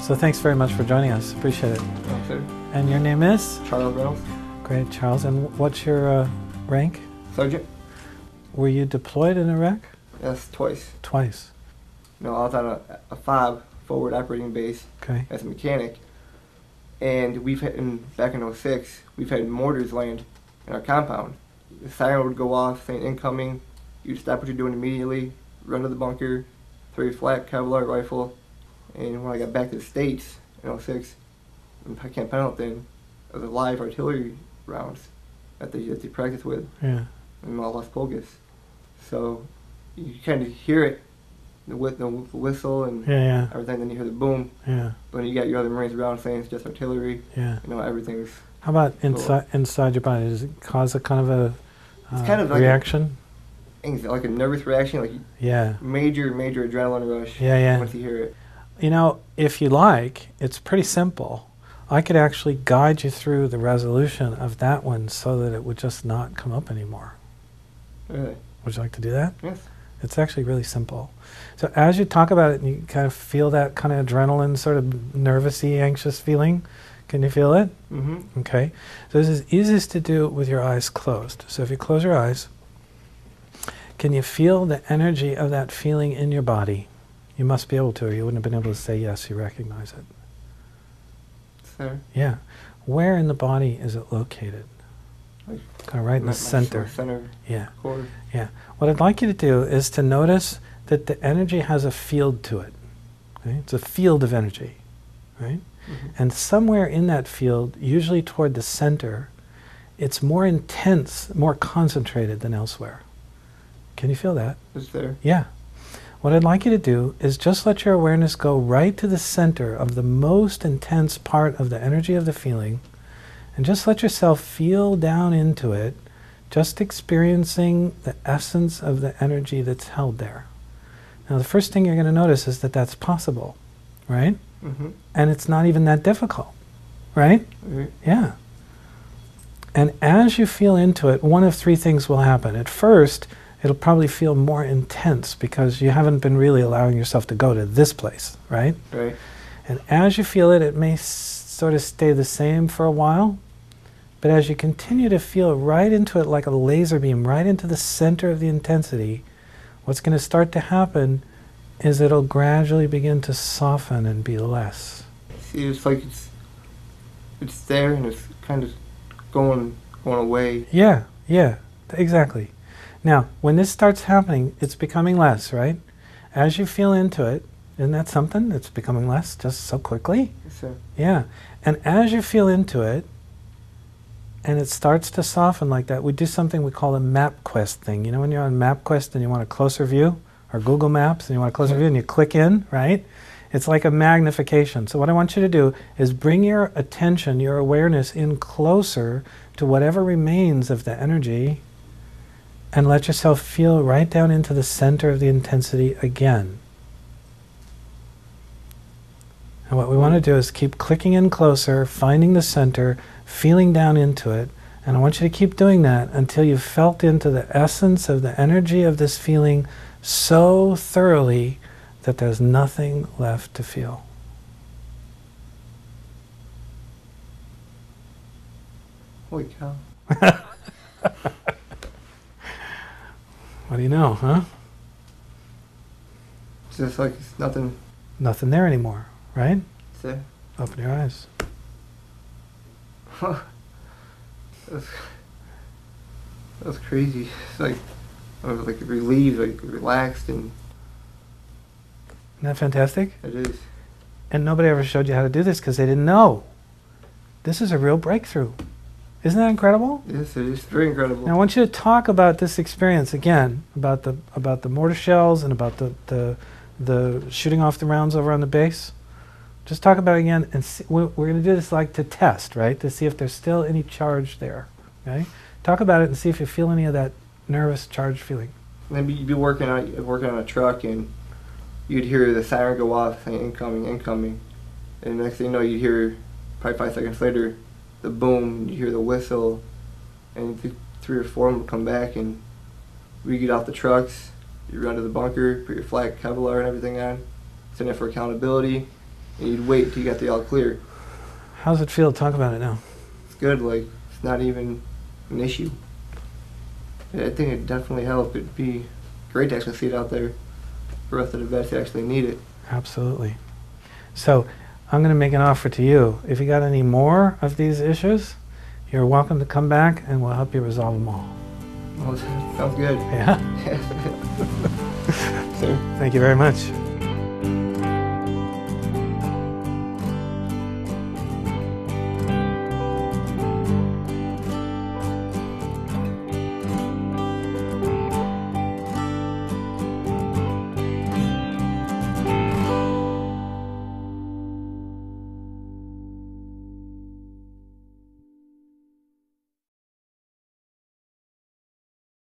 So thanks very much for joining us. Appreciate it. Okay. And your name is? Charles Reynolds. Great, Charles. And what's your rank? Sergeant. Were you deployed in Iraq? Yes, twice. Twice. No, I was on a FOB, forward operating base, Okay. as a mechanic. And we've had, back in '06, we've had mortars land in our compound. The siren would go off saying incoming. You'd stop what you're doing immediately, run to the bunker, throw your flat Kevlar rifle. And when I got back to the States in '06, in Camp Pendleton, it was live artillery rounds that they practice with Yeah. in Las Pulgas. So you kind of hear it, the whistle and Yeah. everything, then you hear the boom. Yeah. But you got your other Marines around saying it's just artillery. Yeah. You know, everything's... How about inside your body? Does it cause a kind of a It's kind of like reaction? like a nervous reaction, like Yeah. major adrenaline rush. Yeah. Once you hear it. You know, if you like, it's pretty simple. I could actually guide you through the resolution of that one so that it would just not come up anymore. Really? Would you like to do that? Yes. It's actually really simple. So as you talk about it and you kind of feel that kind of adrenaline, sort of nervous-y, anxious feeling, can you feel it? Mm-hmm. Okay. So this is easiest to do with your eyes closed. So if you close your eyes, can you feel the energy of that feeling in your body? You must be able to, or you wouldn't have been able to say yes, you recognize it. It's there. Yeah. Where in the body is it located? Like Kind of right in the center. Center Yeah. core. Yeah. What I'd like you to do is to notice that the energy has a field to it. Okay? It's a field of energy, right? Mm-hmm. And somewhere in that field, usually toward the center, it's more intense, more concentrated than elsewhere. Can you feel that? It's there. Yeah. What I'd like you to do is just let your awareness go right to the center of the most intense part of the energy of the feeling, and just let yourself feel down into it, just experiencing the essence of the energy that's held there. Now the first thing you're going to notice is that that's possible, right? Mm-hmm. And it's not even that difficult, right? Mm-hmm. Yeah. And as you feel into it, one of three things will happen. At first, it'll probably feel more intense because you haven't been really allowing yourself to go to this place, right? Right. And as you feel it, it may sort of stay the same for a while, but as you continue to feel right into it like a laser beam, right into the center of the intensity, what's going to start to happen is it'll gradually begin to soften and be less. See, it's like it's there and it's kind of going away. Yeah, exactly. Now, when this starts happening, it's becoming less, right? As you feel into it, isn't that something? It's becoming less just so quickly? So, Yeah. And as you feel into it, and it starts to soften like that, we do something we call a MapQuest thing. You know when you're on MapQuest and you want a closer view, or Google Maps and you want a closer view and you click in, right? It's like a magnification. So what I want you to do is bring your attention, your awareness in closer to whatever remains of the energy, and let yourself feel right down into the center of the intensity again. And what we want to do is keep clicking in closer, finding the center, feeling down into it, and I want you to keep doing that until you've felt into the essence of the energy of this feeling so thoroughly that there's nothing left to feel. holy cow. What do you know, huh? It's just like it's nothing. Nothing there anymore, right? It's there. Open your eyes. That's crazy. It's like I was like relieved, like relaxed, and Isn't that fantastic? it is. And nobody ever showed you how to do this because they didn't know. This is a real breakthrough. Isn't that incredible? Yes, it is very incredible. Now I want you to talk about this experience again, about the mortar shells and about the shooting off the rounds over on the base. Just talk about it again, and see, we're going to do this like to test, right? To see if there's still any charge there. Okay? Talk about it and see if you feel any of that nervous charged feeling. Then you'd be working on a truck, and you'd hear the siren go off saying incoming, incoming, and the next thing you know, you'd hear probably 5 seconds later the boom, you hear the whistle, and 3 or 4 of them would come back, and we get off the trucks, you run to the bunker, put your flat Kevlar and everything on, send it for accountability, and you'd wait till you got the all clear. How's it feel to talk about it now? It's good, like, it's not even an issue. I think it definitely helped. It'd be great to actually see it out there for us that the vets that actually need it. Absolutely. So I'm going to make an offer to you. If you got any more of these issues, you're welcome to come back and we'll help you resolve them all. Well, sounds good. Yeah? Sure. Thank you very much.